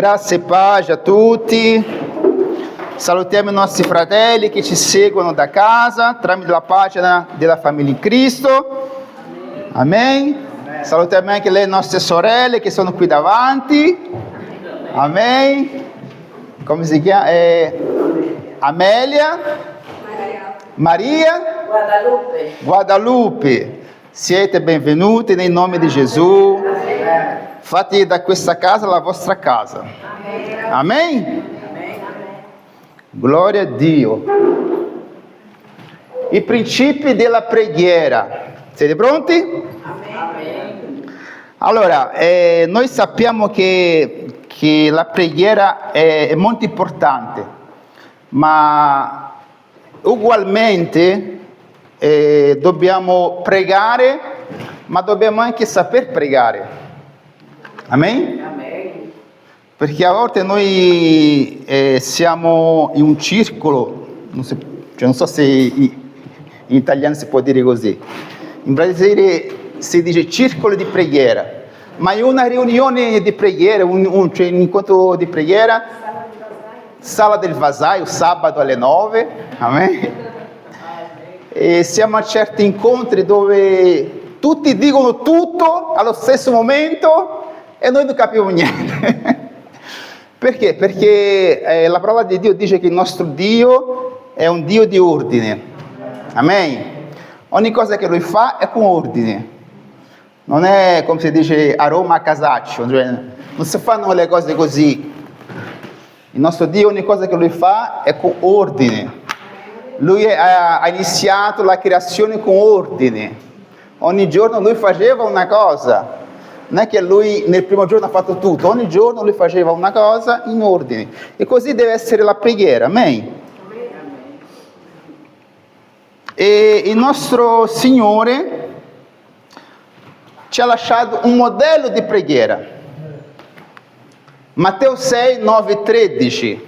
Grazie e pace a tutti. Salutiamo i nostri fratelli che ci seguono da casa tramite la pagina della famiglia in Cristo. Amen. Salutiamo anche le nostre sorelle che sono qui davanti. Amen. Come si chiama? Amelia, Maria, Guadalupe. Siete benvenuti nel nome di Gesù. Fate da questa casa la vostra casa. Amen. Glória a Dio. I principi della preghiera. Siete pronti? Amen. Allora, noi sappiamo che la preghiera è molto importante, ma ugualmente dobbiamo pregare, ma dobbiamo anche saper pregare. Amen? Amen. Perché a volte noi siamo in un circolo, non so se in italiano si può dire così. In Brasile si dice circolo di preghiera, ma in una riunione di preghiera, cioè un incontro di preghiera, sala del vasaio, sabato alle 9, amen? E siamo a certi incontri dove tutti dicono tutto allo stesso momento e noi non capiamo niente. Perché? Perché la parola di Dio dice che il nostro Dio è un Dio di ordine. Amen. Ogni cosa che Lui fa è con ordine. Non è come si dice a Roma a casaccio, cioè non si fanno le cose così. Il nostro Dio, ogni cosa che Lui fa è con ordine. Lui ha iniziato la creazione con ordine. Ogni giorno Lui faceva una cosa. Non è che Lui nel primo giorno ha fatto tutto, ogni giorno Lui faceva una cosa in ordine. E così deve essere la preghiera, amen? E il nostro Signore ci ha lasciato un modello di preghiera. Matteo 6, 9, 13.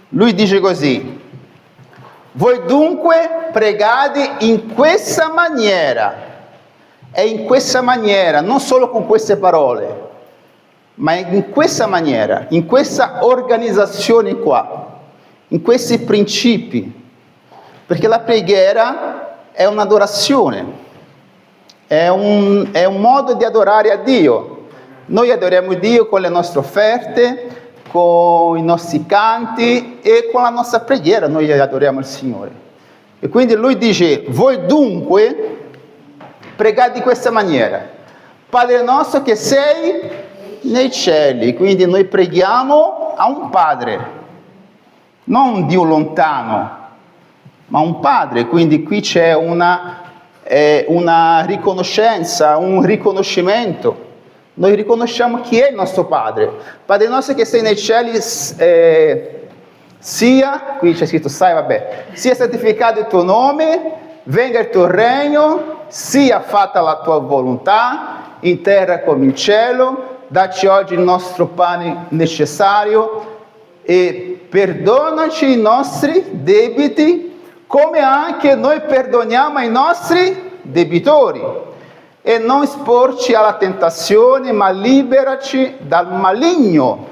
Lui dice così: voi dunque pregate in questa maniera. E in questa maniera, non solo con queste parole, ma in questa maniera, in questa organizzazione qua, in questi principi. Perché la preghiera è un'adorazione, è un modo di adorare a Dio. Noi adoriamo Dio con le nostre offerte, con i nostri canti e con la nostra preghiera noi adoriamo il Signore. E quindi Lui dice: voi dunque pregate in questa maniera. Padre nostro che sei nei cieli. Quindi noi preghiamo a un Padre, non un Dio lontano, ma un Padre. Quindi qui c'è una riconoscenza, un riconoscimento. Noi riconosciamo chi è il nostro Padre. Padre nostro che sei nei cieli, sia, qui c'è scritto sia santificato il tuo nome, venga il tuo regno, sia fatta la tua volontà, in terra come in cielo. Dacci oggi il nostro pane necessario e perdonaci i nostri debiti, come anche noi perdoniamo ai nostri debitori. E non esporci alla tentazione, ma liberaci dal maligno,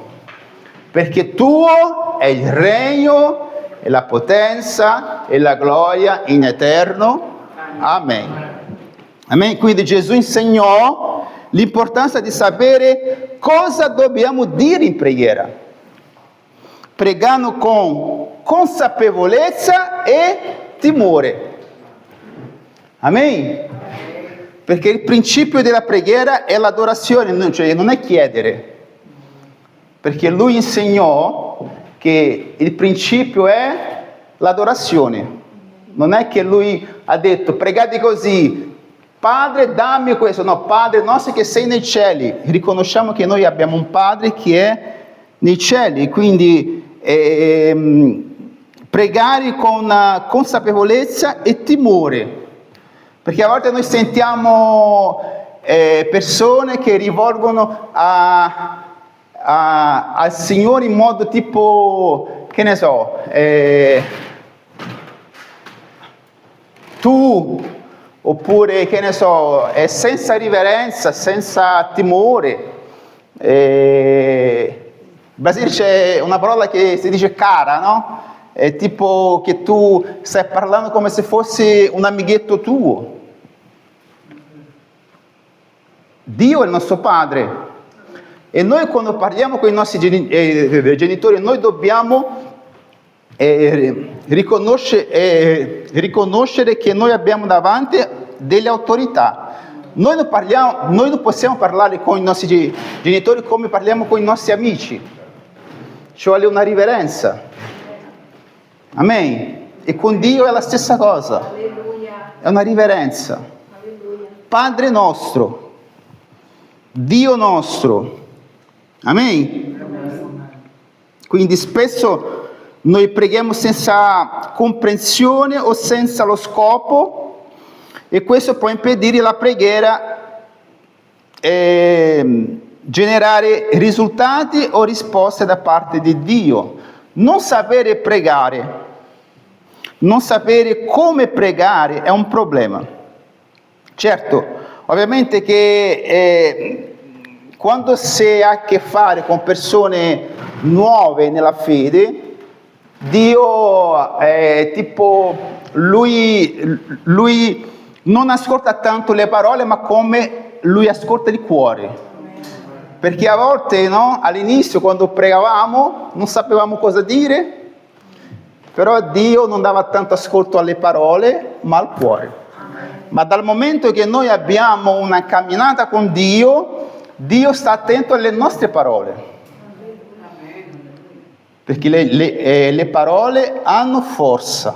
perché tuo è il regno e la potenza e la gloria in eterno. Amen. Amen. Quindi Gesù insegnò l'importanza di sapere cosa dobbiamo dire in preghiera, pregando con consapevolezza e timore. Amen. Perché il principio della preghiera è l'adorazione, cioè non è chiedere. Perché Lui insegnò che il principio è l'adorazione. Non è che Lui ha detto pregate così, Padre dammi questo. No, Padre nostro che sei nei cieli. Riconosciamo che noi abbiamo un Padre che è nei cieli. Quindi pregare con consapevolezza e timore. Perché a volte noi sentiamo persone che rivolgono al Signore in modo tipo, che ne so, tu, oppure, che ne so, senza riverenza, senza timore. Brasile c'è una parola che si dice cara, no? È tipo che tu stai parlando come se fosse un amichetto tuo. Dio è il nostro Padre e noi quando parliamo con i nostri genitori noi dobbiamo riconoscere che noi abbiamo davanti delle autorità. Noi non possiamo parlare con i nostri genitori come parliamo con i nostri amici. Ci vuole una riverenza. Amen. E con Dio è la stessa cosa. È una riverenza. Padre nostro, Dio nostro. Amen. Quindi spesso noi preghiamo senza comprensione o senza lo scopo e questo può impedire la preghiera generare risultati o risposte da parte di Dio. Non sapere pregare, non sapere come pregare è un problema. Certo, ovviamente che quando si ha a che fare con persone nuove nella fede, Dio lui non ascolta tanto le parole, ma come lui ascolta il cuore. Perché a volte, no, all'inizio quando pregavamo non sapevamo cosa dire, però Dio non dava tanto ascolto alle parole, ma al cuore. Ma dal momento che noi abbiamo una camminata con Dio, Dio sta attento alle nostre parole. Perché le parole hanno forza.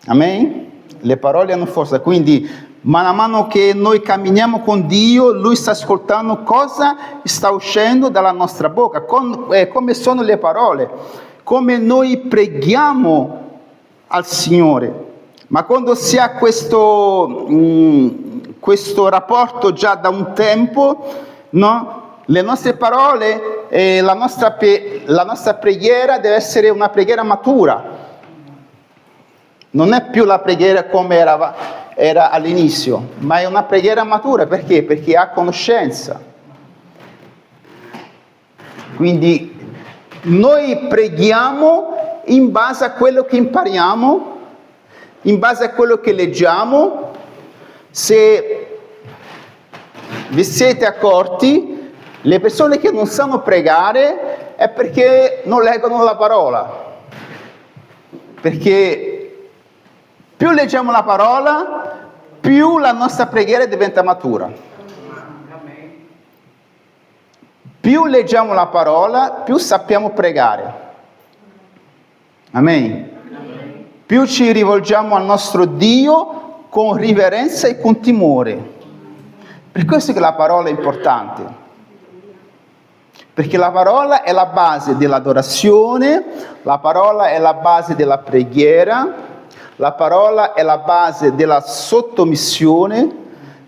Amen? Le parole hanno forza. Quindi, man mano che noi camminiamo con Dio, Lui sta ascoltando cosa sta uscendo dalla nostra bocca, come sono le parole, come noi preghiamo al Signore. Ma quando si ha questo rapporto già da un tempo, no? Le nostre parole e la nostra preghiera deve essere una preghiera matura. Non è più la preghiera come era all'inizio, ma è una preghiera matura. Perché? Perché ha conoscenza. Quindi noi preghiamo in base a quello che impariamo, in base a quello che leggiamo. Se vi siete accorti, le persone che non sanno pregare è perché non leggono la parola. Perché più leggiamo la parola, più la nostra preghiera diventa matura. Più leggiamo la parola, più sappiamo pregare. Amen. Più ci rivolgiamo al nostro Dio con riverenza e con timore. Per questo che la parola è importante. Perché la parola è la base dell'adorazione, la parola è la base della preghiera, la parola è la base della sottomissione,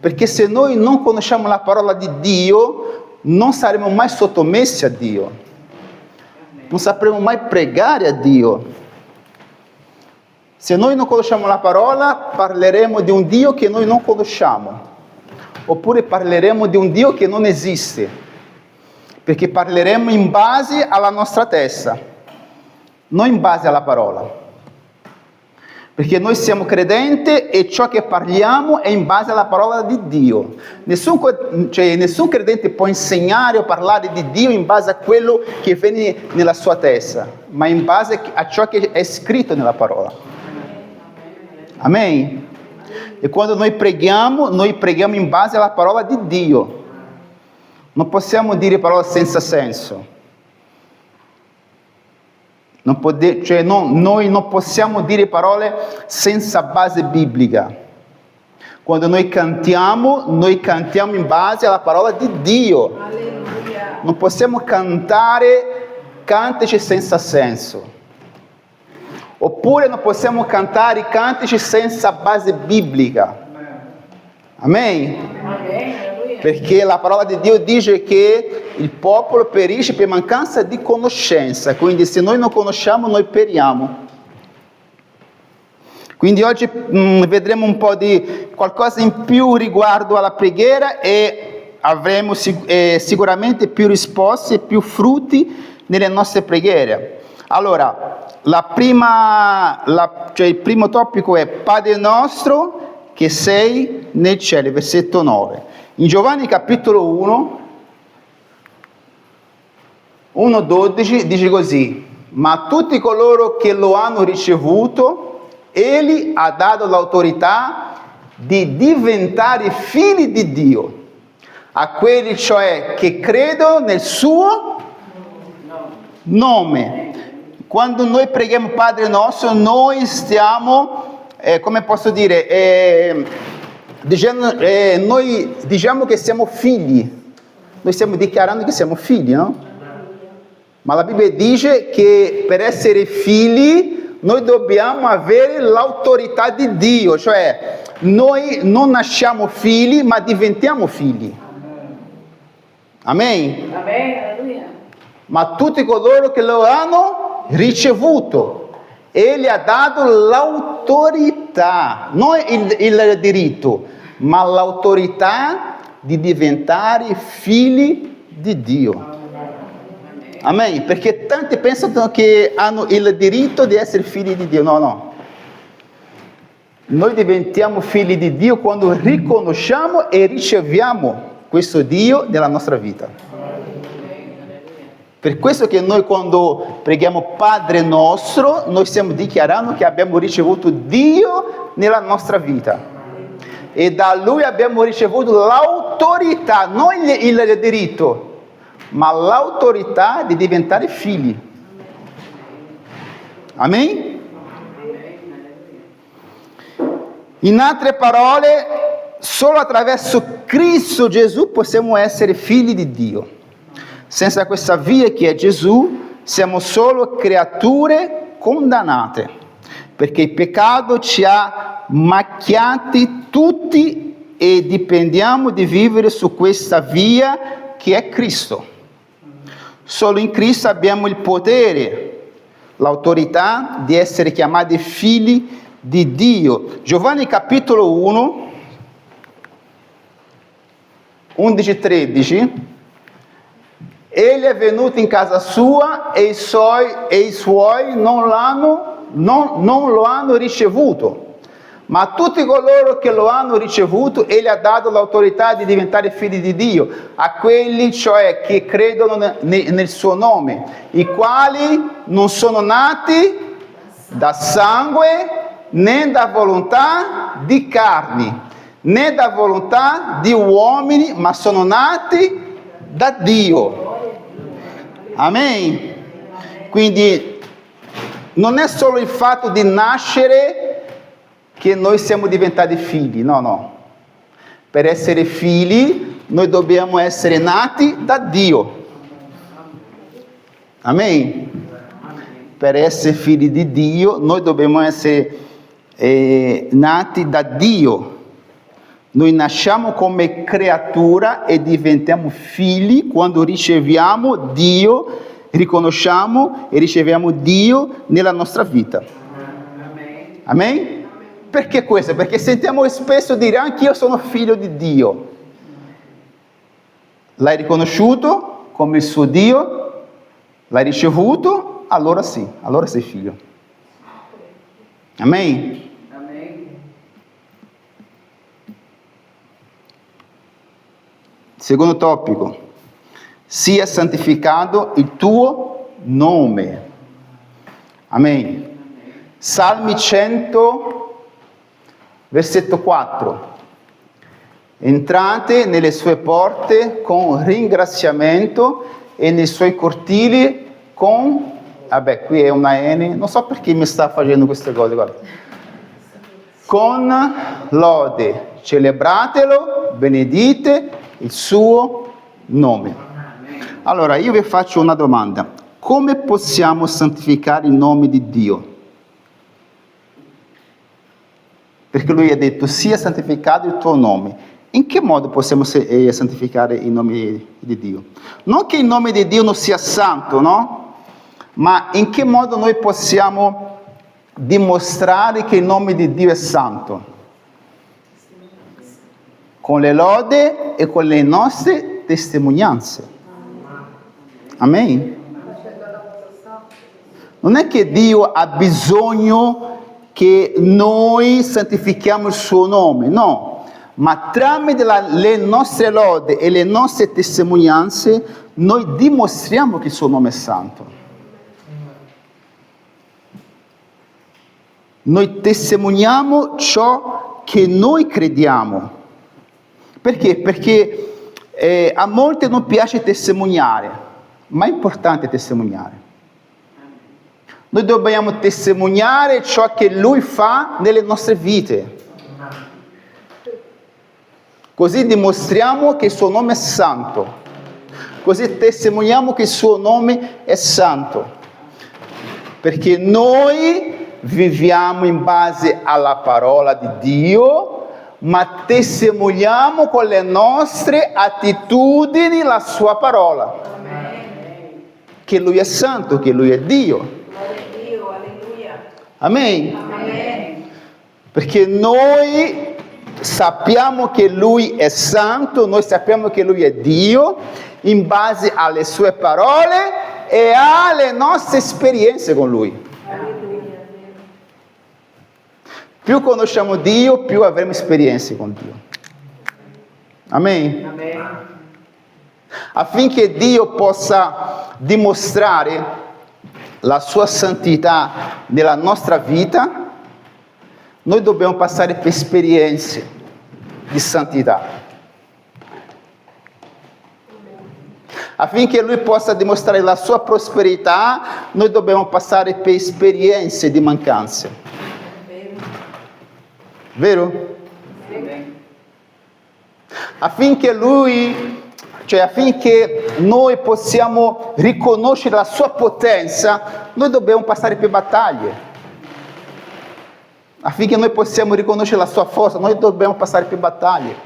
perché se noi non conosciamo la parola di Dio, non saremo mai sottomessi a Dio, non sapremo mai pregare a Dio. Se noi non conosciamo la parola, parleremo di un Dio che noi non conosciamo, oppure parleremo di un Dio che non esiste. Perché parleremo in base alla nostra testa, non in base alla parola. Perché noi siamo credenti e ciò che parliamo è in base alla parola di Dio. Nessun credente può insegnare o parlare di Dio in base a quello che viene nella sua testa, ma in base a ciò che è scritto nella parola. Amen? E quando noi preghiamo in base alla parola di Dio. Non possiamo dire parole senza senso. Noi non possiamo dire parole senza base biblica. Quando noi cantiamo in base alla parola di Dio. Alleluia. Non possiamo cantare cantici senza senso. Oppure non possiamo cantare cantici senza base biblica. Amen? Amen. Perché la parola di Dio dice che il popolo perisce per mancanza di conoscenza, quindi se noi non conosciamo noi periamo. Quindi oggi vedremo un po' di qualcosa in più riguardo alla preghiera e avremo sicuramente più risposte e più frutti nelle nostre preghiere. Allora, il primo topico è Padre nostro che sei nel cielo, versetto 9. In Giovanni capitolo 1:12 dice così: ma a tutti coloro che lo hanno ricevuto, egli ha dato l'autorità di diventare figli di Dio, a quelli cioè che credono nel suo nome. Quando noi preghiamo Padre nostro, noi stiamo, come posso dire, noi diciamo che siamo figli, noi stiamo dichiarando che siamo figli, no? Ma la Bibbia dice che per essere figli noi dobbiamo avere l'autorità di Dio, cioè noi non nasciamo figli ma diventiamo figli. Amen? Amen, alleluia. Ma tutti coloro che lo hanno ricevuto, egli ha dato l'autorità, non il diritto, ma l'autorità di diventare figli di Dio. Amen? Perché tanti pensano che hanno il diritto di essere figli di Dio. No, no. Noi diventiamo figli di Dio quando riconosciamo e riceviamo questo Dio nella nostra vita. Per questo che noi quando preghiamo Padre nostro, noi stiamo dichiarando che abbiamo ricevuto Dio nella nostra vita. E da Lui abbiamo ricevuto l'autorità, non il diritto, ma l'autorità di diventare figli. Amen? In altre parole, solo attraverso Cristo Gesù possiamo essere figli di Dio. Senza questa via che è Gesù, siamo solo creature condannate, perché il peccato ci ha macchiati tutti e dipendiamo di vivere su questa via che è Cristo. Solo in Cristo abbiamo il potere, l'autorità di essere chiamati figli di Dio. Giovanni capitolo 11:13. Egli è venuto in casa sua e i suoi non lo hanno ricevuto. Ma a tutti coloro che lo hanno ricevuto, egli ha dato l'autorità di diventare figli di Dio, a quelli cioè che credono nel suo nome, i quali non sono nati da sangue, né da volontà di carni, né da volontà di uomini, ma sono nati da Dio. Amen? Quindi non è solo il fatto di nascere che noi siamo diventati figli, no, no. Per essere figli noi dobbiamo essere nati da Dio. Amen? Per essere figli di Dio noi dobbiamo essere nati da Dio. Noi nasciamo come creatura e diventiamo figli quando riceviamo Dio, riconosciamo e riceviamo Dio nella nostra vita. Amen? Perché questo? Perché sentiamo spesso dire anche io sono figlio di Dio. L'hai riconosciuto come il suo Dio? L'hai ricevuto? Allora sì, allora sei figlio. Amen? Secondo topico, sia santificato il tuo nome. Amen. Salmi 100, versetto 4. Entrate nelle sue porte con ringraziamento e nei suoi cortili con... Vabbè, qui è una N, non so perché mi sta facendo queste cose, guarda. Con lode, celebratelo, benedite il suo nome. Allora, io vi faccio una domanda. Come possiamo santificare il nome di Dio? Perché lui ha detto, sia santificato il tuo nome. In che modo possiamo santificare il nome di Dio? Non che il nome di Dio non sia santo, no? Ma in che modo noi possiamo dimostrare che il nome di Dio è santo? con le lode e con le nostre testimonianze. Amen? Non è che Dio ha bisogno che noi santifichiamo il suo nome, no, ma tramite le nostre lode e le nostre testimonianze noi dimostriamo che il suo nome è santo. Noi testimoniamo ciò che noi crediamo. Perché? Perché a molti non piace testimoniare, ma è importante testimoniare. Noi dobbiamo testimoniare ciò che Lui fa nelle nostre vite. Così dimostriamo che il suo nome è santo. Così testimoniamo che il suo nome è santo. Perché noi viviamo in base alla parola di Dio, ma testimoniamo con le nostre attitudini la sua parola. Amen. Che Lui è santo, che Lui è Dio. Amen. Amen. Perché noi sappiamo che Lui è santo, noi sappiamo che Lui è Dio, in base alle sue parole e alle nostre esperienze con Lui. Più conosciamo Dio, più avremo esperienze con Dio. Amen? Amen. Affinché Dio possa dimostrare la sua santità nella nostra vita, noi dobbiamo passare per esperienze di santità. Affinché Lui possa dimostrare la sua prosperità, noi dobbiamo passare per esperienze di mancanze. Vero? Affinché noi possiamo riconoscere la sua potenza, noi dobbiamo passare per battaglie. Affinché noi possiamo riconoscere la sua forza, noi dobbiamo passare per battaglie.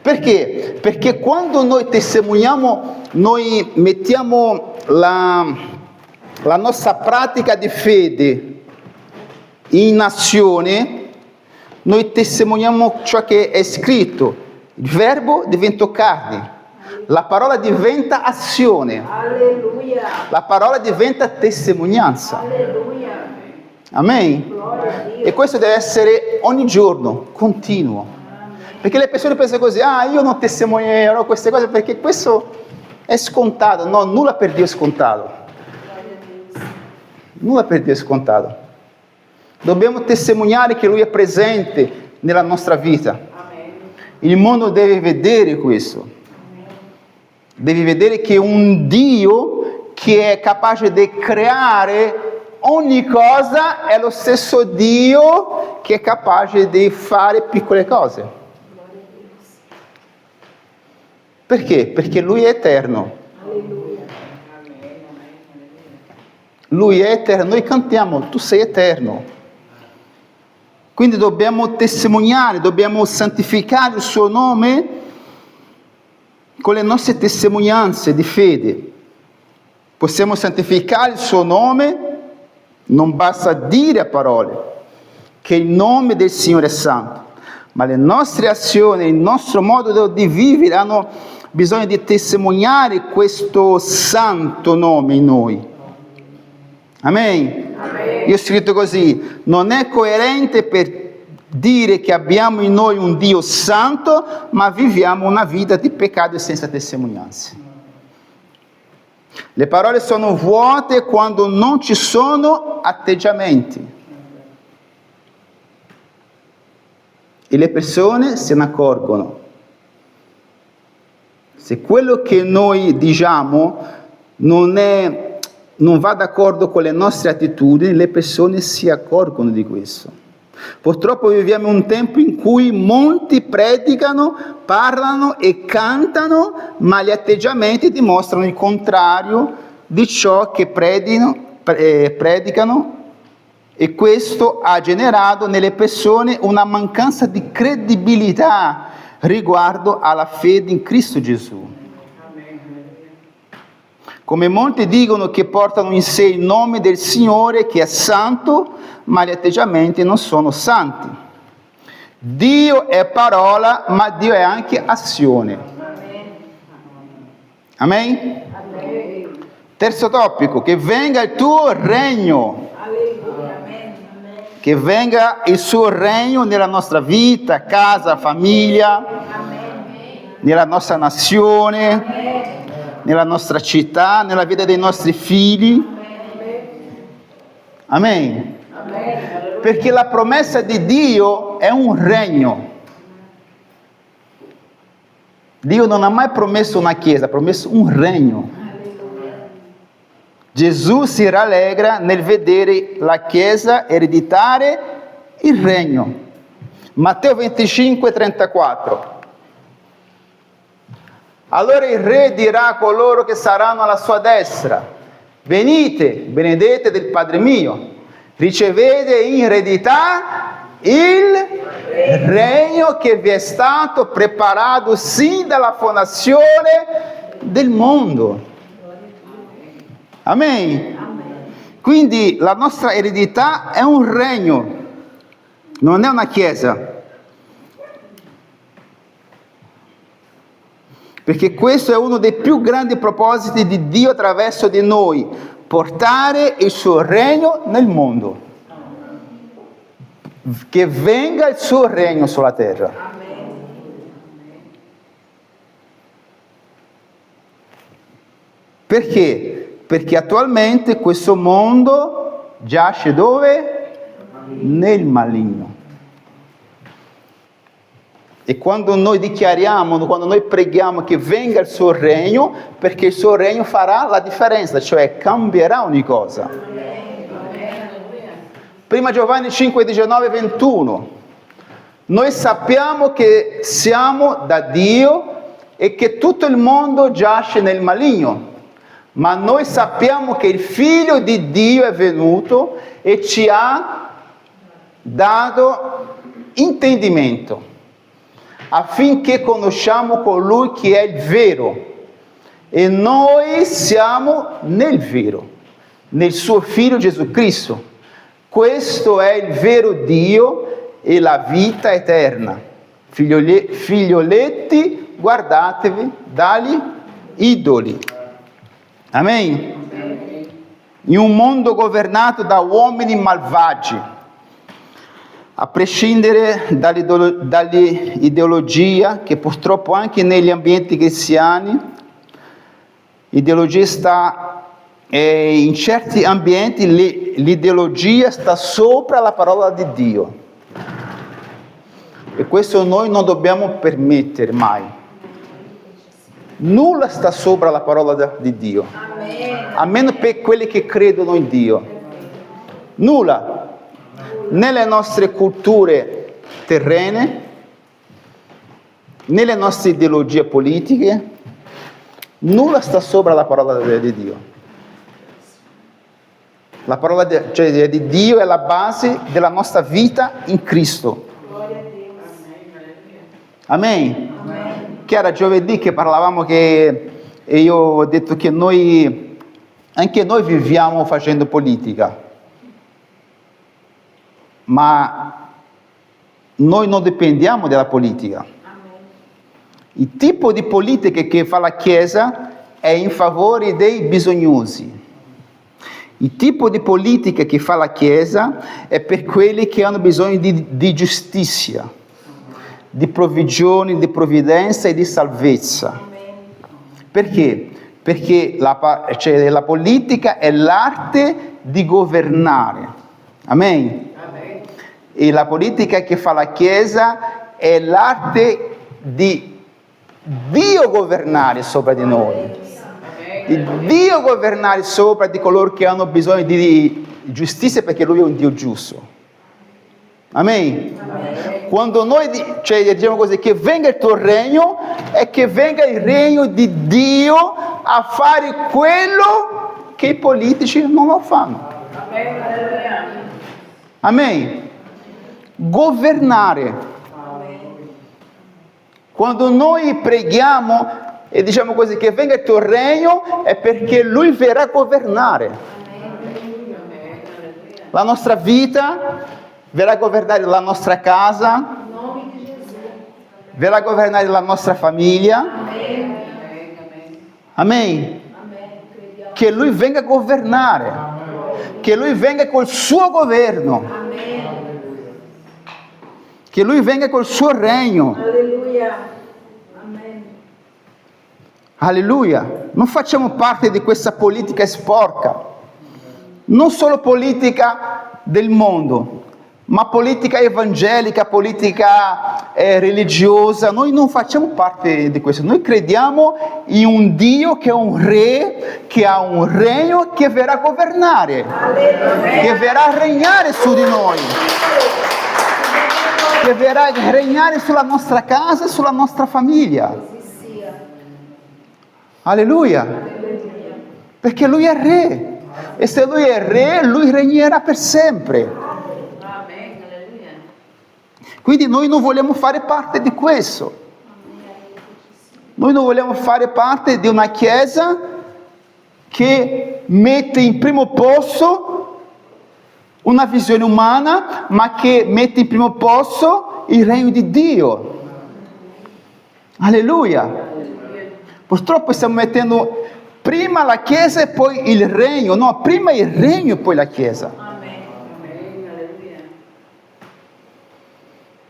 Perché? Perché quando noi testimoniamo, noi mettiamo la nostra pratica di fede in azione, noi testimoniamo ciò che è scritto. Il verbo diventa carne, la parola diventa azione. Alleluia. La parola diventa testimonianza. Alleluia. Amen. E questo deve essere ogni giorno, continuo. Perché le persone pensano così: io non testimonierò queste cose perché questo è scontato. No, nulla per Dio è scontato. Nulla per Dio è scontato. Dobbiamo testimoniare che Lui è presente nella nostra vita. Amen. Il mondo deve vedere questo. Amen. Deve vedere che un Dio che è capace di creare ogni cosa è lo stesso Dio che è capace di fare piccole cose. Perché? Perché Lui è eterno. Lui è eterno. Noi cantiamo: tu sei eterno. Quindi dobbiamo testimoniare, dobbiamo santificare il suo nome con le nostre testimonianze di fede. Possiamo santificare il suo nome, non basta dire a parole che il nome del Signore è santo, ma le nostre azioni, il nostro modo di vivere hanno bisogno di testimoniare questo santo nome in noi. Amen. Amen. Io ho scritto così: non è coerente per dire che abbiamo in noi un Dio santo, ma viviamo una vita di peccato e senza testimonianze. Le parole sono vuote quando non ci sono atteggiamenti. E le persone se ne accorgono. Se quello che noi diciamo non va d'accordo con le nostre attitudini, le persone si accorgono di questo. Purtroppo viviamo in un tempo in cui molti predicano, parlano e cantano, ma gli atteggiamenti dimostrano il contrario di ciò che predicano, e questo ha generato nelle persone una mancanza di credibilità riguardo alla fede in Cristo Gesù. Come molti dicono che portano in sé il nome del Signore che è santo, ma gli atteggiamenti non sono santi. Dio è parola, ma Dio è anche azione. Amen? Terzo topico, che venga il tuo regno. Che venga il suo regno nella nostra vita, casa, famiglia, nella nostra nazione, nella nostra città, nella vita dei nostri figli. Amen. Perché la promessa di Dio è un regno. Dio non ha mai promesso una chiesa, ha promesso un regno. Gesù si rallegra nel vedere la chiesa ereditare il regno. Matteo 25, 34. Allora il re dirà a coloro che saranno alla sua destra: venite, benedete del Padre mio, ricevete in eredità il regno che vi è stato preparato sin dalla fondazione del mondo. Amen. Quindi la nostra eredità è un regno, non è una chiesa. Perché questo è uno dei più grandi propositi di Dio attraverso di noi, portare il suo regno nel mondo. Che venga il suo regno sulla terra. Perché? Perché attualmente questo mondo giace dove? Nel maligno. E quando noi dichiariamo, quando noi preghiamo che venga il suo regno, perché il suo regno farà la differenza, cioè cambierà ogni cosa. Prima Giovanni 5, 19, 21. Noi sappiamo che siamo da Dio e che tutto il mondo giace nel maligno. Ma noi sappiamo che il Figlio di Dio è venuto e ci ha dato intendimento, affinché conosciamo colui che è il vero. E noi siamo nel vero, nel suo Figlio Gesù Cristo. Questo è il vero Dio e la vita eterna. Figlioletti, guardatevi dagli idoli. Amen. In un mondo governato da uomini malvagi, a prescindere dall'ideologia, che purtroppo anche negli ambienti cristiani, l'ideologia sta, in certi ambienti l'ideologia sta sopra la parola di Dio. E questo noi non dobbiamo permettere mai. Nulla sta sopra la parola di Dio, almeno per quelli che credono in Dio. Nulla, nelle nostre culture terrene, nelle nostre ideologie politiche, nulla sta sopra la parola di Dio. La parola di Dio è la base della nostra vita in Cristo. Amen. Che era giovedì che parlavamo e io ho detto che anche noi viviamo facendo politica, ma noi non dipendiamo dalla politica. Il tipo di politica che fa la Chiesa è in favore dei bisognosi. Il tipo di politica che fa la Chiesa è per quelli che hanno bisogno di giustizia, di provvigioni, di provvidenza e di salvezza. Perché? Perché la politica è l'arte di governare. Amen. E la politica che fa la Chiesa è l'arte di Dio governare sopra di noi. Di Dio governare sopra di coloro che hanno bisogno di giustizia, perché Lui è un Dio giusto. Amen. Quando noi diciamo così, che venga il tuo regno, è che venga il regno di Dio a fare quello che i politici non lo fanno. Amen. Governare. Quando noi preghiamo e diciamo così, che venga il tuo regno, è perché Lui verrà a governare la nostra vita, verrà a governare la nostra casa, verrà a governare la nostra famiglia. Amen. Che Lui venga a governare, che Lui venga col suo governo, che Lui venga col suo regno. Alleluia. Non facciamo parte di questa politica sporca, non solo politica del mondo, ma politica evangelica, politica religiosa. Noi non facciamo parte di questo. Noi crediamo in un Dio che è un re, che ha un regno, che verrà a governare, che verrà a regnare su di noi, che verrà a regnare sulla nostra casa e sulla nostra famiglia. Alleluia. Perché Lui è re. E se Lui è re, Lui regnerà per sempre. Quindi noi non vogliamo fare parte di questo. Noi non vogliamo fare parte di una chiesa che mette in primo posto una visione umana, ma che mette in primo posto il regno di Dio. Alleluia. Purtroppo stiamo mettendo prima la chiesa e poi il regno. No, prima il regno e poi la chiesa.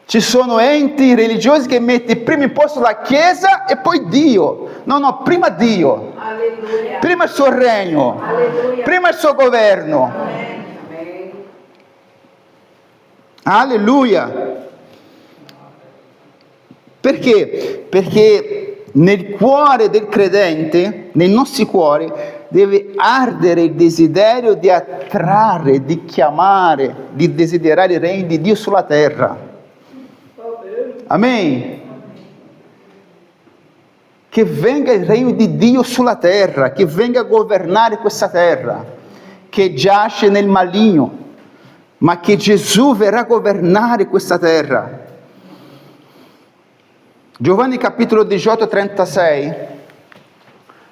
Ci sono enti religiosi che mettono prima in posto la Chiesa e poi Dio. No, prima Dio. Alleluia. Prima il suo regno. Alleluia. Prima il suo governo. Amen. Alleluia. Perché? Perché nel cuore del credente, nei nostri cuori, deve ardere il desiderio di attrarre, di chiamare, di desiderare il regno di Dio sulla terra. Amen. Che venga il regno di Dio sulla terra, che venga a governare questa terra, che giace nel maligno, ma che Gesù verrà a governare questa terra. Giovanni capitolo 18, 36,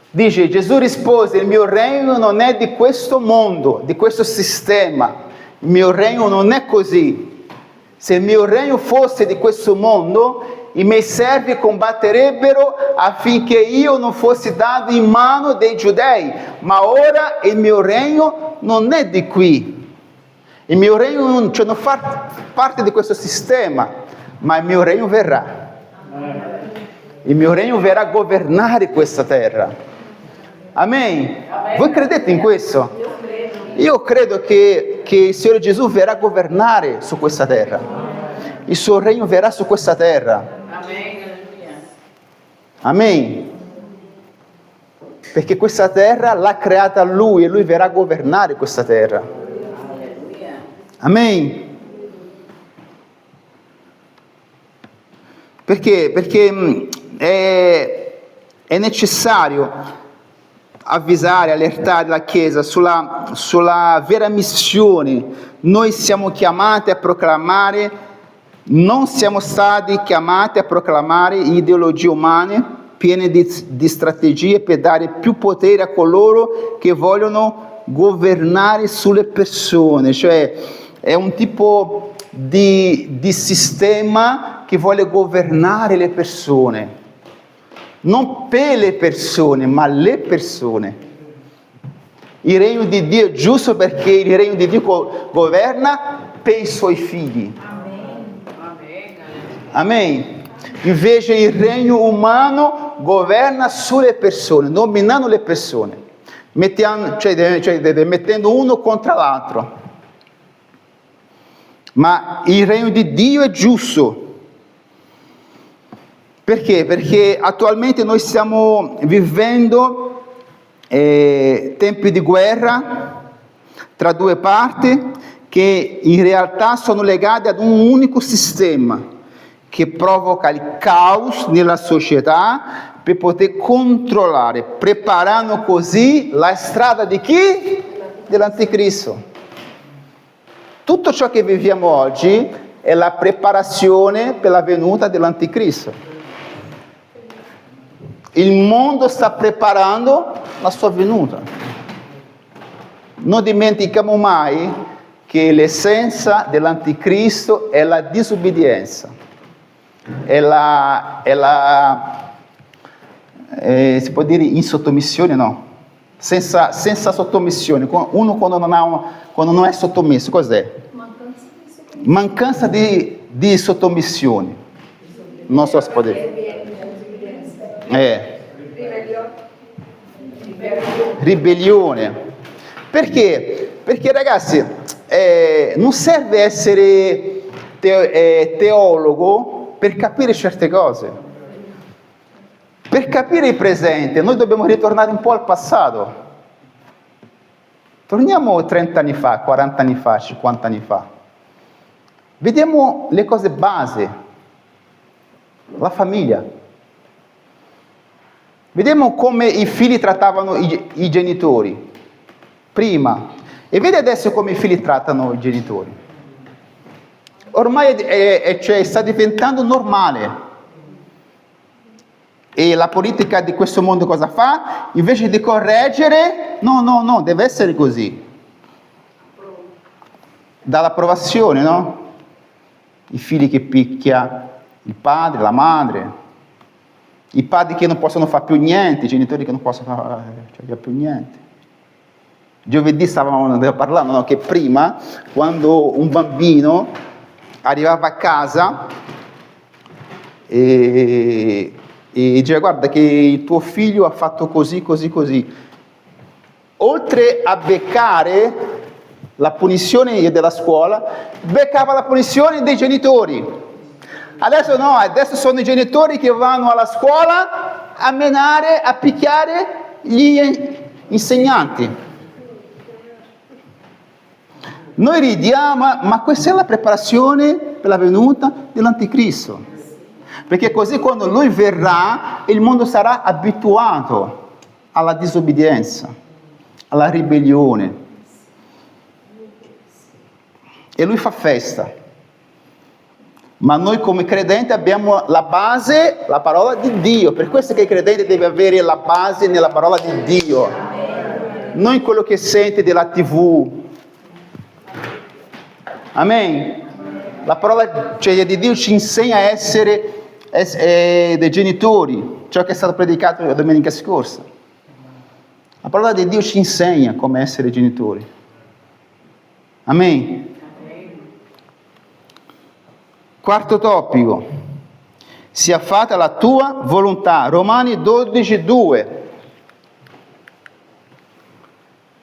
dice: Gesù rispose, il mio regno non è di questo mondo, di questo sistema, il mio regno non è così. Se il mio regno fosse di questo mondo, i miei servi combatterebbero affinché io non fossi dato in mano dei giudei, ma ora il mio regno non è di qui. Il mio regno non fa parte di questo sistema, ma il mio regno verrà. Il mio regno verrà a governare questa terra. Amen. Voi credete in questo? Io credo che il Signore Gesù verrà a governare su questa terra. Il suo regno verrà su questa terra. Amen. Perché questa terra l'ha creata Lui e Lui verrà a governare questa terra. Amen. Perché? Perché è necessario avvisare, allertare la Chiesa sulla vera missione. Noi siamo chiamati a proclamare, non siamo stati chiamati a proclamare ideologie umane piene di strategie per dare più potere a coloro che vogliono governare sulle persone. Cioè è un tipo di sistema che vuole governare le persone. Non per le persone, ma le persone. Il regno di Dio è giusto perché il regno di Dio governa per i suoi figli. Amen. Invece il regno umano governa sulle persone, dominando le persone, mettendo uno contro l'altro. Ma il regno di Dio è giusto. Perché? Perché attualmente noi stiamo vivendo tempi di guerra tra due parti che in realtà sono legate ad un unico sistema che provoca il caos nella società per poter controllare, preparando così la strada di chi? Dell'anticristo. Tutto ciò che viviamo oggi è la preparazione per la venuta dell'anticristo. Il mondo sta preparando la sua venuta. Non dimentichiamo mai che l'essenza dell'anticristo è la disobbedienza. si può dire in sottomissione? No, senza sottomissione. Uno quando non è sottomesso, cos'è? Mancanza di sottomissione. Non so se può dire. Ribellione. Perché? Perché ragazzi, non serve essere teologo per capire certe cose. Per capire il presente noi dobbiamo ritornare un po' al passato. Torniamo 30 anni fa, 40 anni fa, 50 anni fa. Vediamo le cose base, la famiglia. Vediamo come i figli trattavano i genitori prima e vedi adesso come i figli trattano i genitori. Ormai sta diventando normale. E la politica di questo mondo cosa fa? Invece di correggere, no, deve essere così. Dall'approvazione, no? I figli che picchia il padre, la madre, i padri che non possono fare più niente, i genitori che non possono fare più niente. Giovedì stavamo parlando, no? Che prima, quando un bambino arrivava a casa e diceva guarda che il tuo figlio ha fatto così, oltre a beccare la punizione della scuola, beccava la punizione dei genitori. Adesso no, adesso sono i genitori che vanno alla scuola a menare, a picchiare gli insegnanti. Noi ridiamo, ma questa è la preparazione per la venuta dell'Anticristo. Perché così quando lui verrà, il mondo sarà abituato alla disobbedienza, alla ribellione. E lui fa festa. Ma noi come credenti abbiamo la base, la parola di Dio. Per questo che il credente deve avere la base nella parola di Dio. Non in quello che sente della TV. Amen. La parola di Dio ci insegna a essere dei genitori, ciò che è stato predicato la domenica scorsa. La parola di Dio ci insegna come essere genitori. Amen. Quarto topico, sia fatta la tua volontà. Romani 12:2.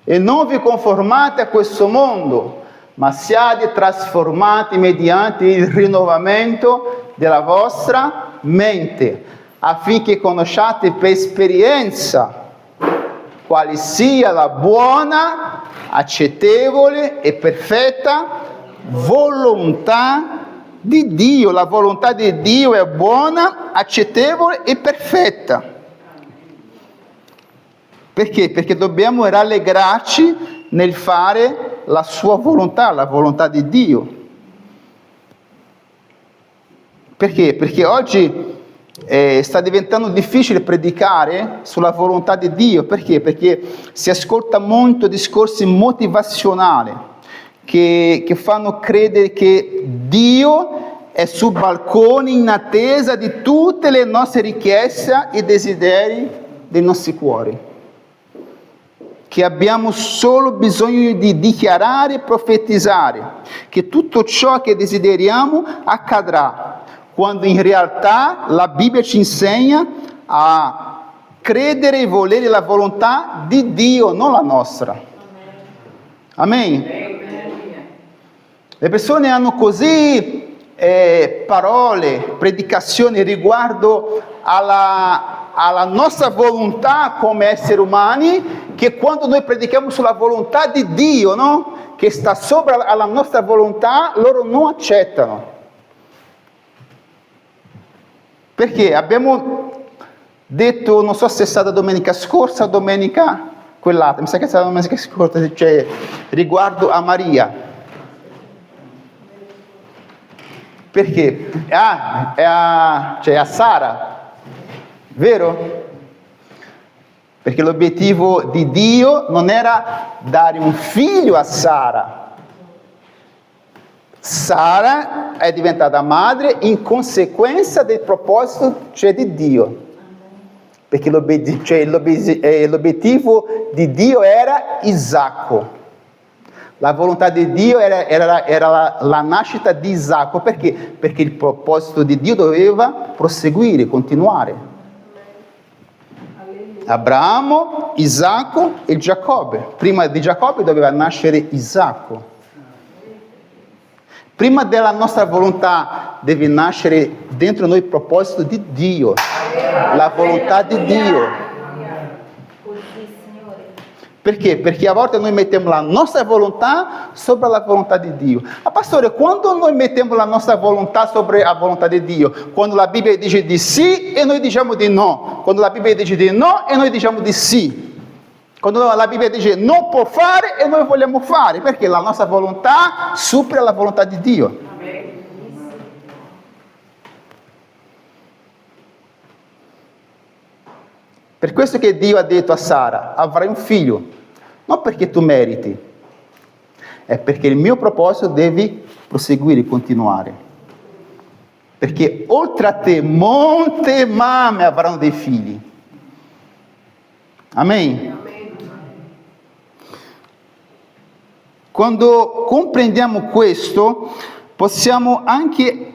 E non vi conformate a questo mondo, ma siate trasformati mediante il rinnovamento della vostra mente, affinché conosciate per esperienza quale sia la buona, accettevole e perfetta volontà di Dio. La volontà di Dio è buona, accettevole e perfetta. Perché? Perché dobbiamo rallegrarci nel fare la sua volontà, la volontà di Dio. Perché? Perché oggi sta diventando difficile predicare sulla volontà di Dio. Perché? Perché si ascolta molto discorsi motivazionali che fanno credere che Dio è sul balcone in attesa di tutte le nostre richieste e desideri dei nostri cuori. Che abbiamo solo bisogno di dichiarare e profetizzare che tutto ciò che desideriamo accadrà, quando in realtà la Bibbia ci insegna a credere e volere la volontà di Dio, non la nostra. Amen. Le persone hanno così parole, predicazioni riguardo alla nostra volontà come esseri umani, che quando noi predichiamo sulla volontà di Dio, no? Che sta sopra alla nostra volontà, loro non accettano. Perché abbiamo detto, non so se è stata domenica scorsa o domenica quell'altra, mi sa che è stata domenica scorsa, cioè riguardo a Maria. Perché? È a Sara, vero? Perché l'obiettivo di Dio non era dare un figlio a Sara, Sara è diventata madre in conseguenza del proposito, cioè di Dio. Perché l'obiettivo di Dio era Isacco. La volontà di Dio era la nascita di Isacco. Perché? Perché il proposito di Dio doveva proseguire, continuare. Abramo, Isacco e Giacobbe. Prima di Giacobbe doveva nascere Isacco. Prima della nostra volontà deve nascere dentro noi il proposito di Dio, la volontà di Dio. Perché? Perché a volte noi mettiamo la nostra volontà sopra la volontà di Dio. Ma pastore, quando noi mettiamo la nostra volontà sopra la volontà di Dio? Quando la Bibbia dice di sì e noi diciamo di no. Quando la Bibbia dice di no e noi diciamo di sì. Quando la Bibbia dice non può fare e noi vogliamo fare. Perché la nostra volontà supera la volontà di Dio. Per questo che Dio ha detto a Sara, avrai un figlio, non perché tu meriti, è perché il mio proposito devi proseguire, continuare. Perché oltre a te molte mamme avranno dei figli. Amen. Quando comprendiamo questo, possiamo anche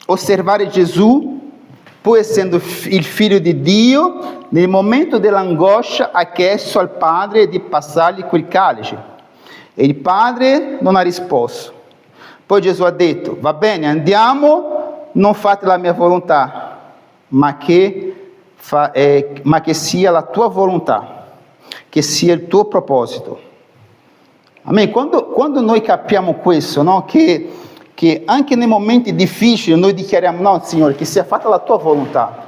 osservare Gesù, pur essendo il figlio di Dio, nel momento dell'angoscia ha chiesto al padre di passargli quel calice e il padre non ha risposto. Poi Gesù ha detto, va bene, andiamo, non fate la mia volontà, ma che sia la tua volontà, che sia il tuo proposito. Amen. Quando noi capiamo questo, no? Che anche nei momenti difficili noi dichiariamo, no Signore, che sia fatta la tua volontà,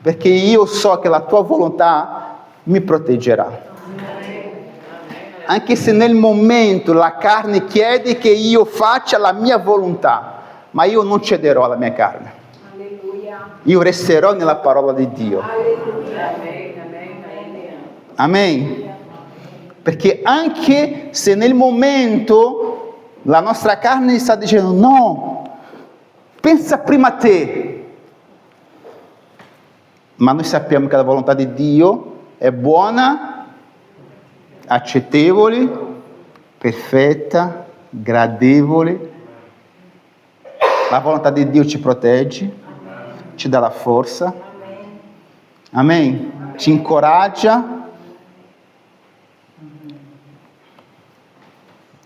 perché io so che la tua volontà mi proteggerà. Anche se nel momento la carne chiede che io faccia la mia volontà, ma io non cederò alla mia carne. Io resterò nella parola di Dio. Amen. Perché anche se nel momento la nostra carne sta dicendo no, pensa prima a te. Ma noi sappiamo che la volontà di Dio è buona, accettevole, perfetta, gradevole. La volontà di Dio ci protegge, ci dà la forza. Amen. Ci incoraggia.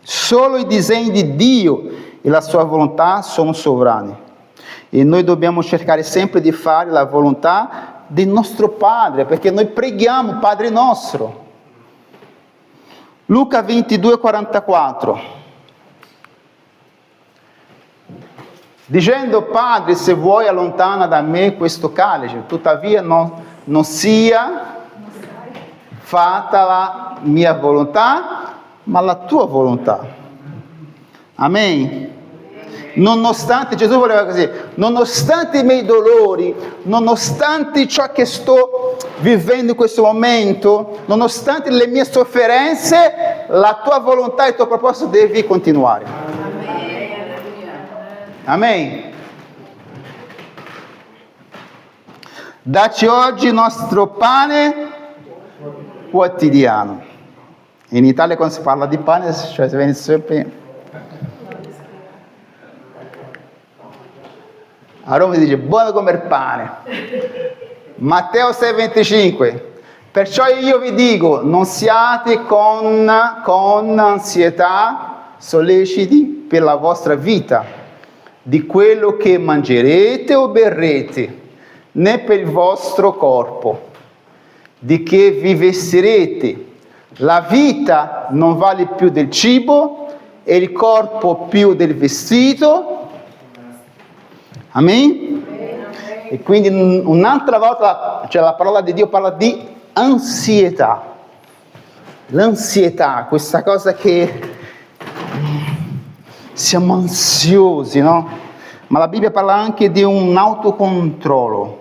Solo i disegni di Dio e la sua volontà sono sovrani. E noi dobbiamo cercare sempre di fare la volontà del nostro Padre, perché noi preghiamo Padre nostro. Luca 22:44. Dicendo, Padre, se vuoi allontana da me questo calice, tuttavia non sia fatta la mia volontà, ma la tua volontà. Amen. Nonostante, Gesù voleva così, nonostante i miei dolori, nonostante ciò che sto vivendo in questo momento, nonostante le mie sofferenze, la tua volontà e il tuo proposito devi continuare. Amen. Dacci oggi il nostro pane quotidiano. In Italia quando si parla di pane, cioè si viene sempre... A Roma si dice buono come il pane. Matteo 6,25. Perciò io vi dico, non siate con ansietà solleciti per la vostra vita, di quello che mangerete o berrete, né per il vostro corpo, di che vi vestirete. La vita non vale più del cibo e il corpo più del vestito. Amen? E quindi un'altra volta, cioè la parola di Dio parla di ansietà. L'ansietà, questa cosa che siamo ansiosi, no? Ma la Bibbia parla anche di un autocontrollo.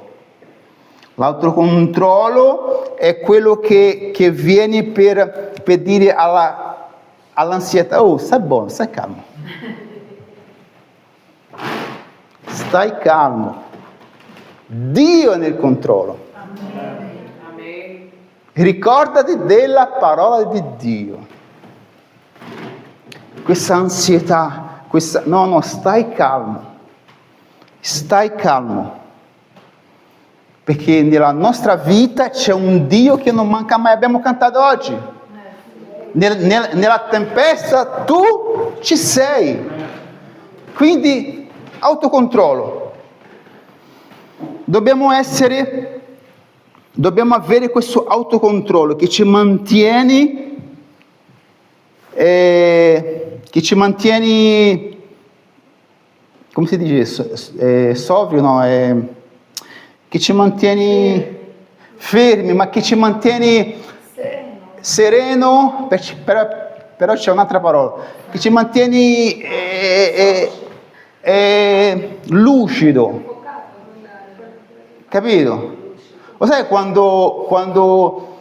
L'autocontrollo è quello che viene per dire all'ansietà, oh, stai buono, stai calmo. Stai calmo. Dio è nel controllo. Ricordati della parola di Dio. Questa ansietà, no, stai calmo. Stai calmo. Perché nella nostra vita c'è un Dio che non manca mai. Abbiamo cantato oggi. Nella tempesta tu ci sei. Quindi autocontrollo. Dobbiamo avere questo autocontrollo che ci mantiene come si dice, sobrio, no? Che ci mantiene fermi, ma che ci mantiene sereno, però c'è un'altra parola, che ci mantiene lucido, capito? Lo sai quando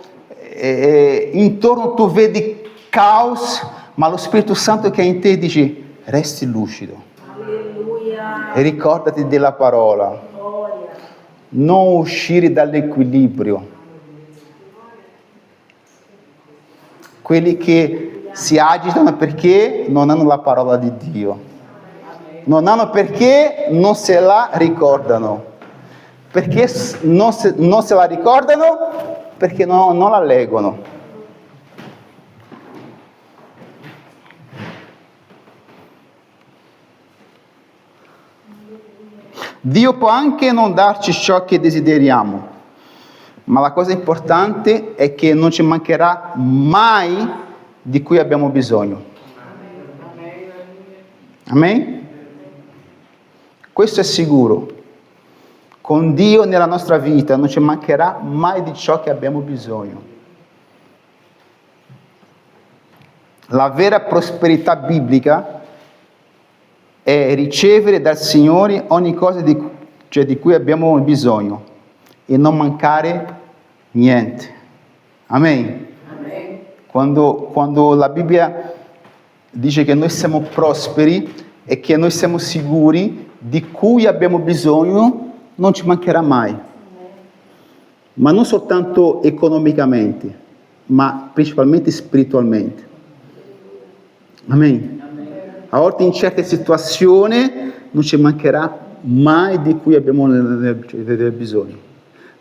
intorno tu vedi caos, ma lo Spirito Santo che è in te dice resti lucido. Alleluia. E ricordati della parola. Non uscire dall'equilibrio. Quelli che si agitano perché non hanno la parola di Dio. Non hanno perché non se la ricordano. Perché non se la ricordano? Perché non la leggono. Dio può anche non darci ciò che desideriamo, ma la cosa importante è che non ci mancherà mai di cui abbiamo bisogno. Amen? Questo è sicuro. Con Dio nella nostra vita non ci mancherà mai di ciò che abbiamo bisogno. La vera prosperità biblica è ricevere dal Signore ogni cosa di cui abbiamo bisogno e non mancare niente. Amen. Amen. Quando la Bibbia dice che noi siamo prosperi e che noi siamo sicuri di cui abbiamo bisogno, non ci mancherà mai. Ma non soltanto economicamente, ma principalmente spiritualmente. Amen. A volte in certe situazioni non ci mancherà mai di cui abbiamo bisogno.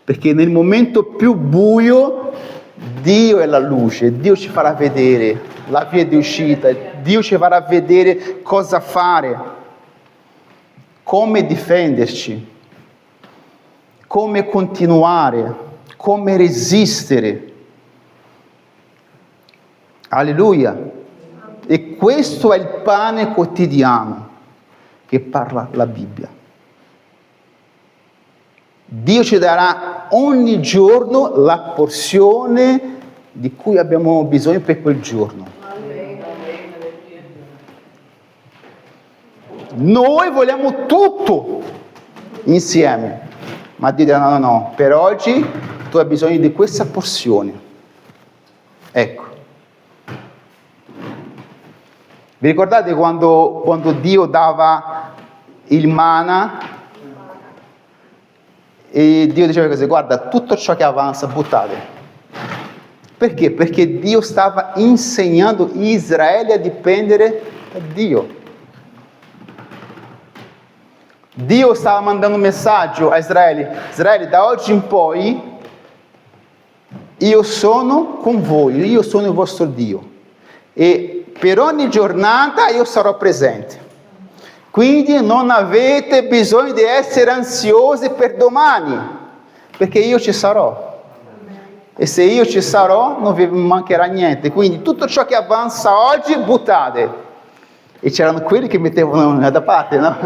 Perché nel momento più buio Dio è la luce, Dio ci farà vedere la via di uscita, Dio ci farà vedere cosa fare, come difenderci, come continuare, come resistere. Alleluia. E questo è il pane quotidiano che parla la Bibbia. Dio ci darà ogni giorno la porzione di cui abbiamo bisogno per quel giorno. Noi vogliamo tutto insieme, ma Dio dirà no, per oggi tu hai bisogno di questa porzione. Ecco. Vi ricordate quando Dio dava il manna e Dio diceva così: guarda, tutto ciò che avanza buttate. Perché? Perché Dio stava insegnando Israele a dipendere da Dio. Dio stava mandando un messaggio a Israele: Israele, da oggi in poi io sono con voi, io sono il vostro Dio. E per ogni giornata io sarò presente. Quindi non avete bisogno di essere ansiosi per domani, perché io ci sarò. E se io ci sarò non vi mancherà niente. Quindi tutto ciò che avanza oggi buttate. E c'erano quelli che mettevano da parte, no?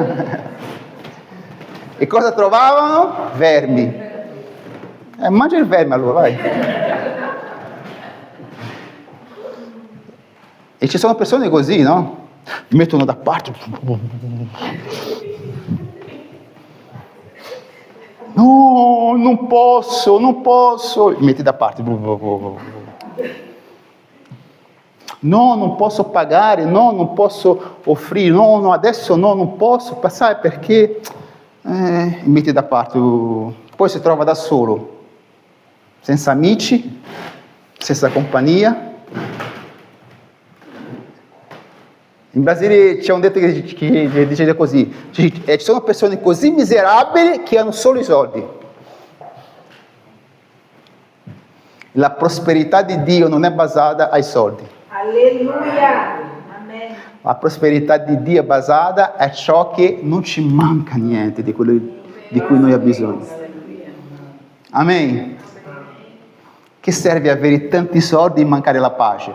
E cosa trovavano? Vermi. Mangia il verme allora, vai. E ci sono persone così, no? Mettono da parte. No, non posso. Metti da parte. No, non posso pagare, no, non posso offrire, no, adesso no, non posso passare perché mette da parte, poi si trova da solo, senza amici, senza compagnia. In Brasile c'è un detto che dice così: ci sono persone così miserabili che hanno solo i soldi. La prosperità di Dio non è basata ai soldi. Alleluia. Amen. La prosperità di Dio è basata a ciò che non ci manca niente di quello di cui noi abbiamo bisogno. Amen. Che serve avere tanti soldi e mancare la pace?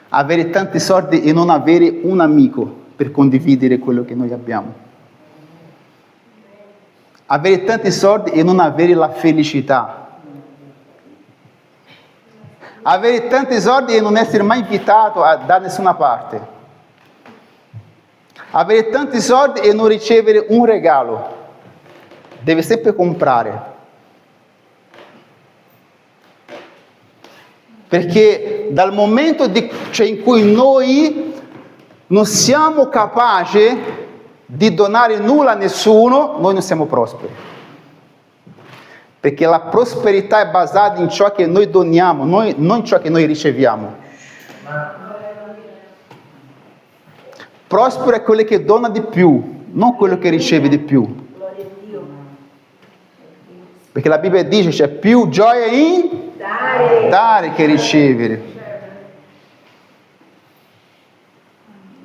Avere tanti soldi e non avere un amico per condividere quello che noi abbiamo. Avere tanti soldi e non avere la felicità. Avere tanti soldi e non essere mai invitato da nessuna parte. Avere tanti soldi e non ricevere un regalo. Deve sempre comprare. Perché dal momento in cui noi non siamo capaci di donare nulla a nessuno, noi non siamo prosperi. Perché la prosperità è basata in ciò che noi doniamo, non in ciò che noi riceviamo. Prospero è quello che dona di più, non quello che riceve di più. Perché la Bibbia dice c'è più gioia in dare che ricevere.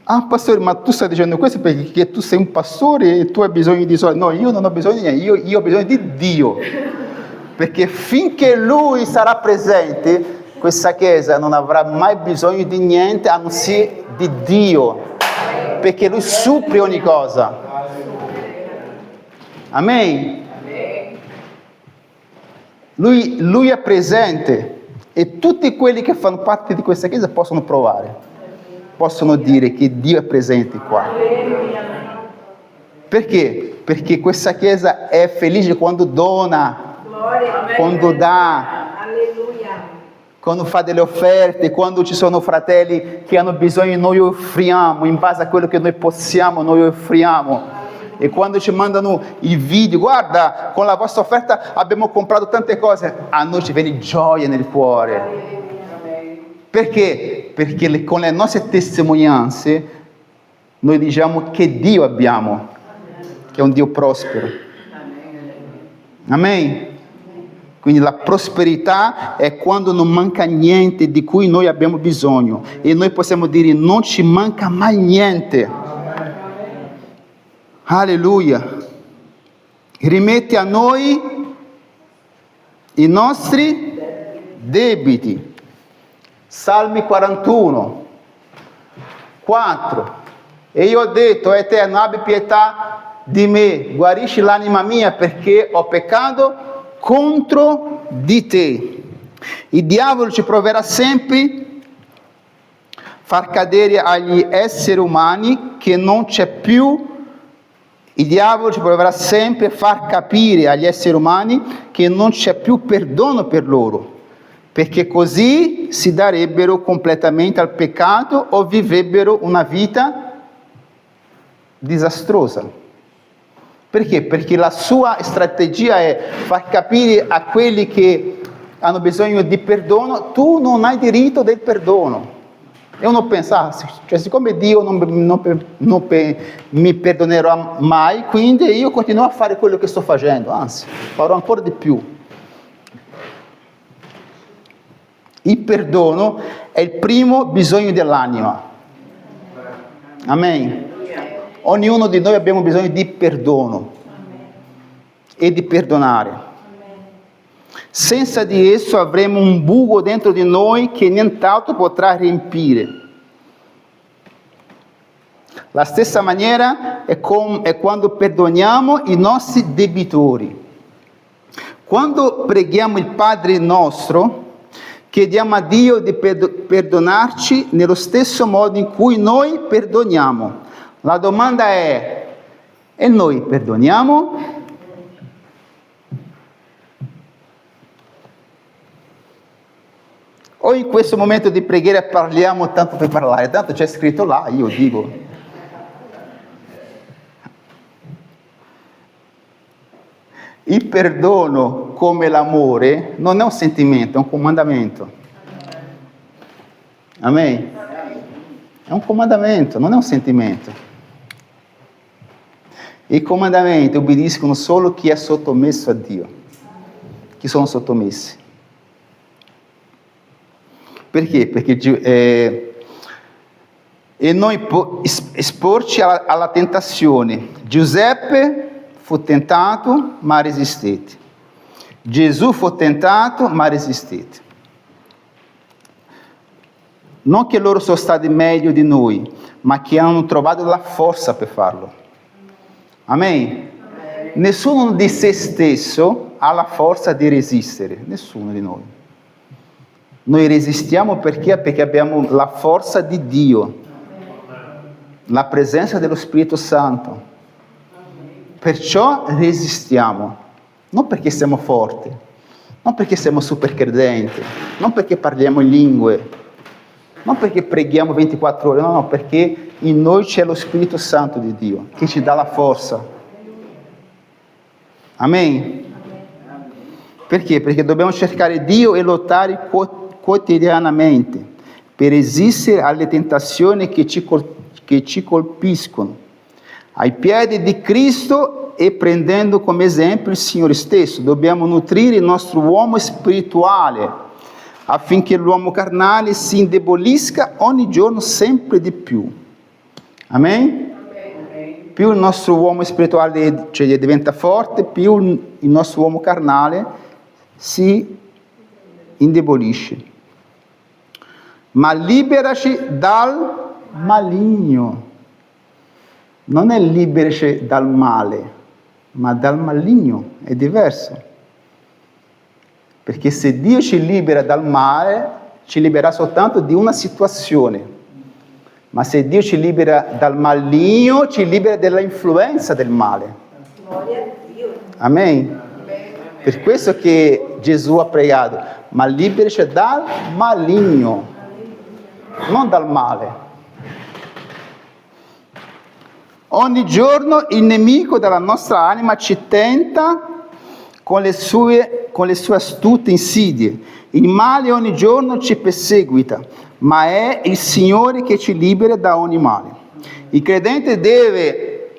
Ah, pastore, ma tu stai dicendo questo perché tu sei un pastore e tu hai bisogno di soldi. No, io non ho bisogno di niente, io ho bisogno di Dio. Perché finché Lui sarà presente, questa Chiesa non avrà mai bisogno di niente, anzi di Dio. Perché Lui suppli ogni cosa. Amen. Lui è presente e tutti quelli che fanno parte di questa Chiesa possono provare, possono dire che Dio è presente qua. Perché? Perché questa Chiesa è felice quando dona, quando dà, quando fa delle offerte, quando ci sono fratelli che hanno bisogno, noi offriamo, in base a quello che noi possiamo, noi offriamo. E quando ci mandano i video, guarda, con la vostra offerta abbiamo comprato tante cose, a noi ci viene gioia nel cuore. Perché? Perché con le nostre testimonianze noi diciamo che Dio abbiamo, che è un Dio prospero. Amen. Quindi la prosperità è quando non manca niente di cui noi abbiamo bisogno e noi possiamo dire non ci manca mai niente. Alleluia. Rimette a noi i nostri debiti. Salmi 41, 4. E io ho detto, Eterno, abbi pietà di me, guarisci l'anima mia perché ho peccato contro di te. Il diavolo ci proverà sempre far cadere agli esseri umani che non c'è più. Il diavolo ci proverà sempre a far capire agli esseri umani che non c'è più perdono per loro, perché così si darebbero completamente al peccato o vivrebbero una vita disastrosa. Perché? Perché la sua strategia è far capire a quelli che hanno bisogno di perdono, tu non hai diritto del perdono. E uno pensa, cioè, siccome Dio non mi perdonerà mai, quindi io continuo a fare quello che sto facendo, anzi, farò ancora di più. Il perdono è il primo bisogno dell'anima. Amen. Ognuno di noi abbiamo bisogno di perdono e di perdonare. Senza di esso avremo un buco dentro di noi che nient'altro potrà riempire. La stessa maniera è quando perdoniamo i nostri debitori. Quando preghiamo il Padre nostro, chiediamo a Dio di perdonarci nello stesso modo in cui noi perdoniamo. La domanda è, e noi perdoniamo? O in questo momento di preghiera parliamo tanto per parlare, tanto c'è scritto là, io dico. Il perdono, come l'amore, non è un sentimento, è un comandamento. Amen? È un comandamento, non è un sentimento. I comandamenti obbediscono solo chi è sottomesso a Dio, chi sono sottomessi. Perché? Perché e noi esporci alla tentazione. Giuseppe fu tentato, ma resistette. Gesù fu tentato, ma resistette. Non che loro sono stati meglio di noi, ma che hanno trovato la forza per farlo. Amen? Nessuno di se stesso ha la forza di resistere, nessuno di noi. Noi resistiamo perché? Perché abbiamo la forza di Dio, la presenza dello Spirito Santo. Perciò resistiamo, non perché siamo forti, non perché siamo super credenti, non perché parliamo in lingue, non perché preghiamo 24 ore, no, perché in noi c'è lo Spirito Santo di Dio, che ci dà la forza. Amen? Perché? Perché dobbiamo cercare Dio e lottare quotidianamente per resistere alle tentazioni che ci colpiscono, ai piedi di Cristo e prendendo come esempio il Signore stesso. Dobbiamo nutrire il nostro uomo spirituale affinché l'uomo carnale si indebolisca ogni giorno sempre di più. Amen? Più il nostro uomo spirituale diventa forte, più il nostro uomo carnale si indebolisce. Ma liberaci dal maligno. Non è liberaci dal male, ma dal maligno, è diverso. Perché se Dio ci libera dal male, ci libera soltanto di una situazione. Ma se Dio ci libera dal maligno, ci libera dalla influenza del male. Amen? Per questo che Gesù ha pregato, ma liberaci dal maligno, non dal male. Ogni giorno il nemico della nostra anima ci tenta con le sue astute insidie. Il male ogni giorno ci perseguita, ma è il Signore che ci libera da ogni male. Il credente deve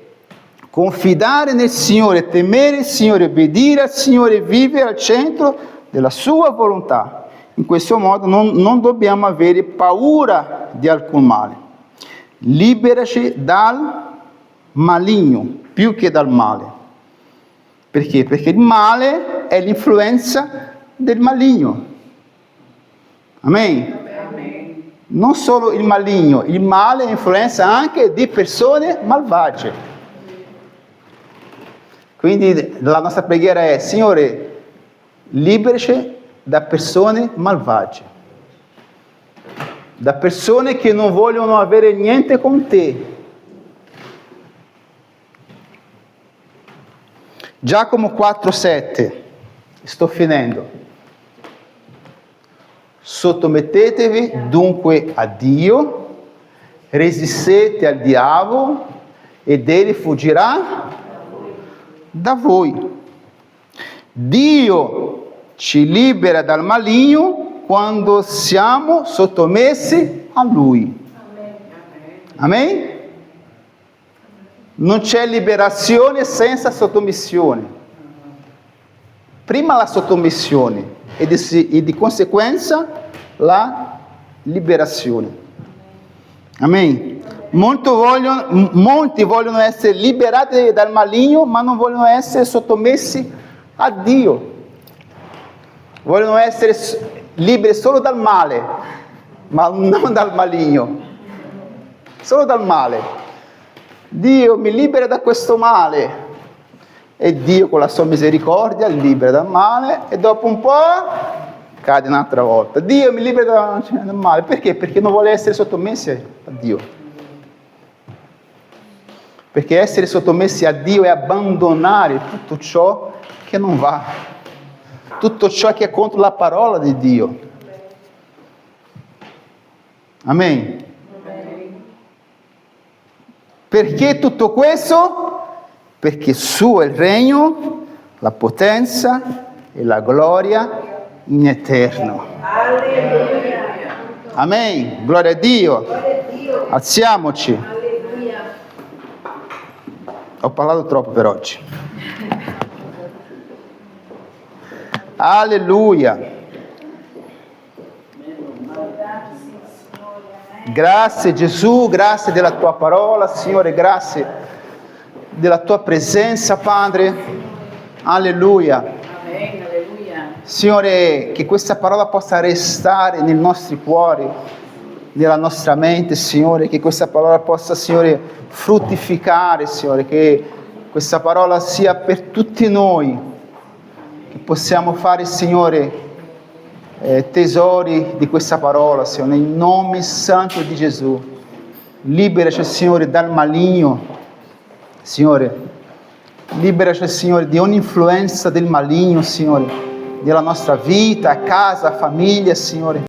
confidare nel Signore, temere il Signore, obbedire al Signore e vivere al centro della sua volontà. In questo modo non dobbiamo avere paura di alcun male. Liberaci dal maligno più che dal male. Perché? Perché il male è l'influenza del maligno. Amen? Non solo il maligno, il male è influenza anche di persone malvagie. Quindi la nostra preghiera è: Signore, liberaci da persone malvagie, da persone che non vogliono avere niente con te. Giacomo 4,7, sto finendo. Sottomettetevi dunque a Dio, resistete al diavolo ed egli fuggirà da voi. Dio ci libera dal maligno quando siamo sottomessi a Lui. Amen? Non c'è liberazione senza sottomissione. Prima la sottomissione e di conseguenza la liberazione. Amen. Molti vogliono essere liberati dal maligno, ma non vogliono essere sottomessi a Dio. Vogliono essere liberi solo dal male, ma non dal maligno. Solo dal male. Dio mi libera da questo male, e Dio con la sua misericordia libera dal male e dopo un po' cade un'altra volta. Dio mi libera dal male. Perché? Perché non vuole essere sottomessi a Dio. Perché essere sottomessi a Dio è abbandonare tutto ciò che non va, tutto ciò che è contro la parola di Dio. Amen. Perché tutto questo? Perché suo è il regno, la potenza e la gloria in eterno. Alleluia. Amen. Gloria a Dio. Glória a Dio. Alziamoci. Alleluia. Ho parlato troppo per oggi. Alleluia. Grazie Gesù, grazie della tua parola, Signore, grazie della tua presenza, Padre. Alleluia. Amém. Aleluia. Signore, che questa parola possa restare nei nostri cuori, nella nostra mente, Signore, che questa parola possa, Signore, fruttificare, Signore, che questa parola sia per tutti noi, che possiamo fare, Signore, tesori di questa parola, Signore, nel nome santo di Gesù. Liberaci, Signore, dal maligno, Signore. Liberaci, Signore, di ogni influenza del maligno, Signore, nella nostra vita, casa, famiglia, Signore.